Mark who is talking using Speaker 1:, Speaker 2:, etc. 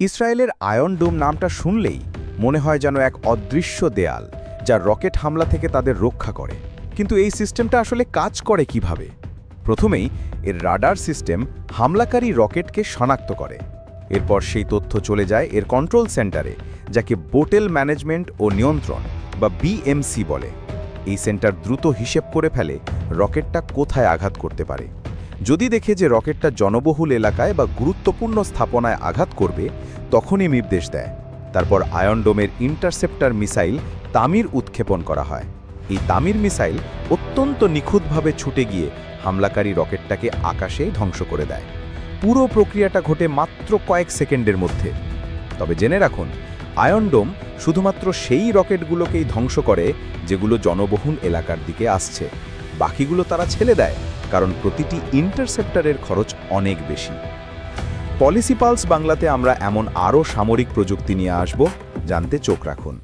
Speaker 1: ইসরায়েলের আয়রন ডোম নামটা শুনলেই মনে হয় যেন এক অদৃশ্য দেয়াল যা রকেট হামলা থেকে তাদের রক্ষা করে। কিন্তু এই সিস্টেমটা আসলে কাজ করে কিভাবে? প্রথমেই এর রাডার সিস্টেম হামলাকারী রকেটকে শনাক্ত করে। এরপর সেই তথ্য চলে যায় এর কন্ট্রোল সেন্টারে, যাকে বোটেল ম্যানেজমেন্ট ও নিয়ন্ত্রণ বা বিএমসি বলে। এই সেন্টার দ্রুত হিসেব করে ফেলে রকেটটা কোথায় আঘাত করতে পারে। যদি দেখে যে রকেটটা জনবহুল এলাকায় বা গুরুত্বপূর্ণ স্থাপনায় আঘাত করবে, তখনই নির্দেশ দেয়। তারপর আয়রন ডোমের ইন্টারসেপ্টর মিসাইল তামির উৎক্ষেপণ করা হয়। এই তামির মিসাইল অত্যন্ত নিখুঁতভাবে ছুটে গিয়ে হামলাকারী রকেটটাকে আকাশে ধ্বংস করে দেয়। পুরো প্রক্রিয়াটা ঘটে মাত্র কয়েক সেকেন্ডের মধ্যে। তবে জেনে রাখুন, আয়রন ডোম শুধুমাত্র সেই রকেটগুলোকেই ধ্বংস করে যেগুলো জনবহুল এলাকার দিকে আসছে। বাকিগুলো তারা ছেড়ে দেয়, কারণ প্রতিটি ইন্টারসেপ্টরের খরচ অনেক বেশি। পলিসি পালস বাংলাতে আমরা এমন আরও সামরিক প্রযুক্তি নিয়ে আসব, জানতে চোখ রাখুন।